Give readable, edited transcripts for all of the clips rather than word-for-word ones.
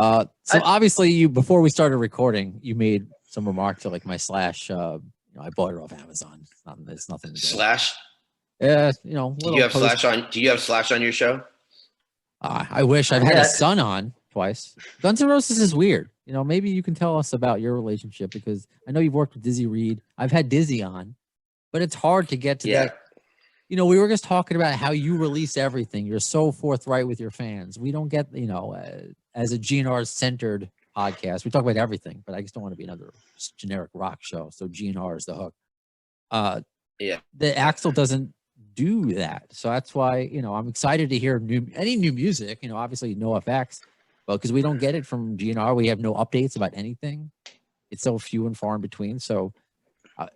So obviously, before we started recording, you made some remark to like my Slash. I bought it off Amazon. It's nothing. Slash. Yeah, Do you have Slash on? Do you have Slash on your show? I wish. I've had his son on twice. Guns N' Roses is weird. Maybe you can tell us about your relationship, because I know you've worked with Dizzy Reed. I've had Dizzy on, but it's hard to get to that. We were just talking about how you release everything. You're so forthright with your fans. We don't get, as a GnR centered podcast, we talk about everything, but I just don't want to be another generic rock show. So GnR is the hook. The Axel doesn't do that. So that's why, I'm excited to hear any new music, obviously NoFX, but because we don't get it from GnR, we have no updates about anything. It's so few and far in between. So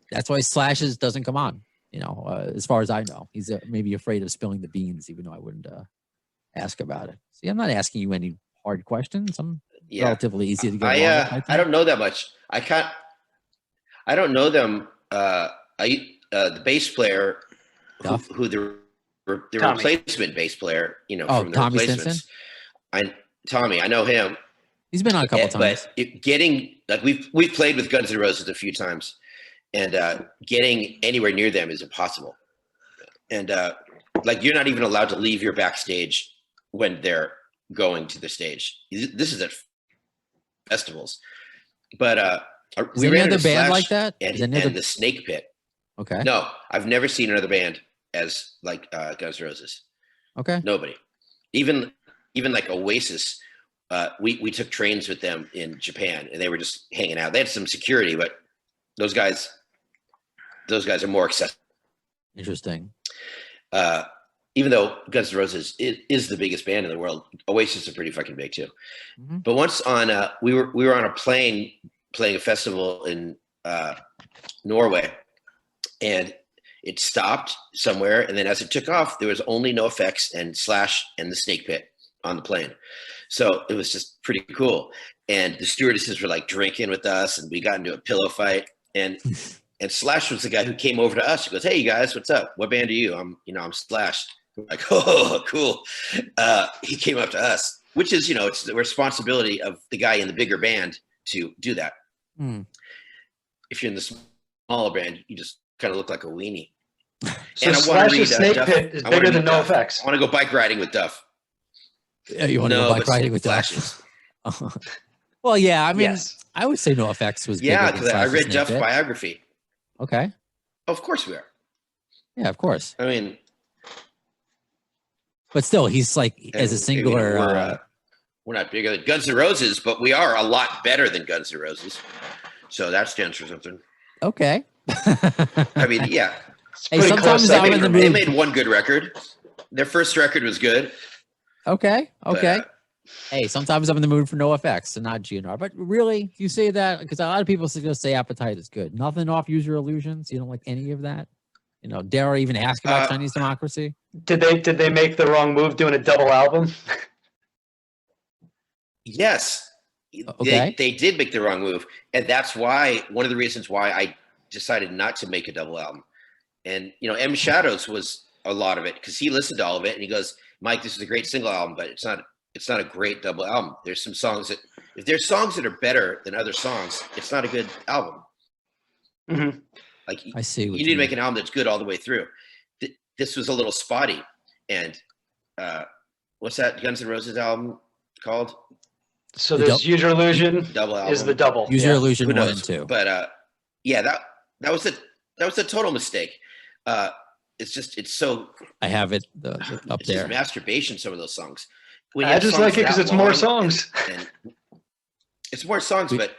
that's why Slashes doesn't come on. As far as I know, he's maybe afraid of spilling the beans, even though I wouldn't ask about it. See, I'm not asking you any hard questions. I'm relatively easy to get along with, I don't know that much. I don't know them. The bass player, who the replacement bass player, from the Tommy Replacements. Tommy, I know him. He's been on a couple times. But we've played with Guns N' Roses a few times. And getting anywhere near them is impossible. And you're not even allowed to leave your backstage when they're going to the stage. This is at festivals. But we ran another band like that, and the Snake Pit. Okay. No, I've never seen another band as like Guns N' Roses. Okay. Nobody. Even like Oasis. We took trains with them in Japan, and they were just hanging out. They had some security, but those guys are more accessible. Interesting. Even though Guns N' Roses is the biggest band in the world, Oasis are pretty fucking big too. Mm-hmm. But once on we were on a plane playing a festival in Norway, and it stopped somewhere, and then as it took off, there was only NoFX and Slash and the Snake Pit on the plane. So it was just pretty cool. And the stewardesses were like drinking with us, and we got into a pillow fight. And Slash was the guy who came over to us. He goes, "Hey, you guys, what's up? What band are you?" I'm Slash. We're like, "Oh, cool." He came up to us, which is, it's the responsibility of the guy in the bigger band to do that. If you're in the smaller band, you just kind of look like a weenie. So Slash's Snake Pit is bigger than NoFX. I want to go bike riding with Duff. Yeah, you want to go bike riding with Duff? Well, yeah, I mean, yes. I would say NoFX was bigger because I read Duff's biography. Okay. Of course we are. Yeah, of course. I mean, but still, he's like as a singular. We're not bigger than Guns N' Roses, but we are a lot better than Guns N' Roses. So that stands for something. Okay. I mean, yeah. Hey, sometimes I'm in the mood. They made one good record. Their first record was good. Okay. But, hey, sometimes I'm in the mood for NoFX and not GnR. But really, you say that because a lot of people just say Appetite is good. Nothing off Use Your Illusions. You don't like any of that? Dare I even ask about Chinese Democracy? Did they make the wrong move doing a double album? Yes. Okay. They did make the wrong move. And that's why, one of the reasons why I decided not to make a double album. And, M Shadows was a lot of it because he listened to all of it and he goes, "Mike, this is a great single album, but it's not a great double album. There's some songs that, if there's songs that are better than other songs, it's not a good album." Mm-hmm. Like, I see. You need to make an album that's good all the way through. This was a little spotty. And what's that Guns N' Roses album called? So there's Use Your Illusion double album. Is the double. Use Your Illusion 1 and 2. But yeah, that was a total mistake. It's so. I have it up it's there. Just masturbation. Some of those songs. I just like it because it's more songs. It's more songs, but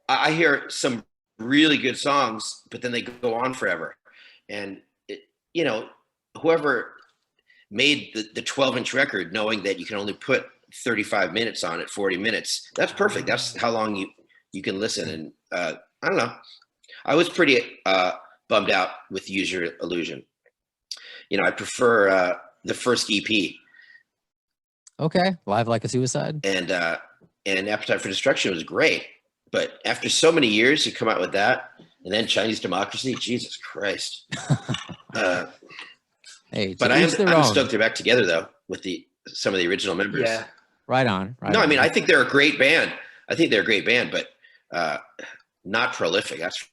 I hear some really good songs, but then they go on forever. And whoever made the 12-inch record, knowing that you can only put 35 minutes on it, 40 minutes, that's perfect. That's how long you can listen. And I don't know. I was pretty bummed out with Use Your Illusion. I prefer the first EP. Okay, Live Like a Suicide. And Appetite for Destruction was great. But after so many years, you come out with that, and then Chinese Democracy, Jesus Christ. Hey, but I'm stoked they're back together, though, with some of the original members. Yeah. Right on. No, I mean, I think they're a great band. I think they're a great band, but not prolific. That's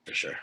for sure.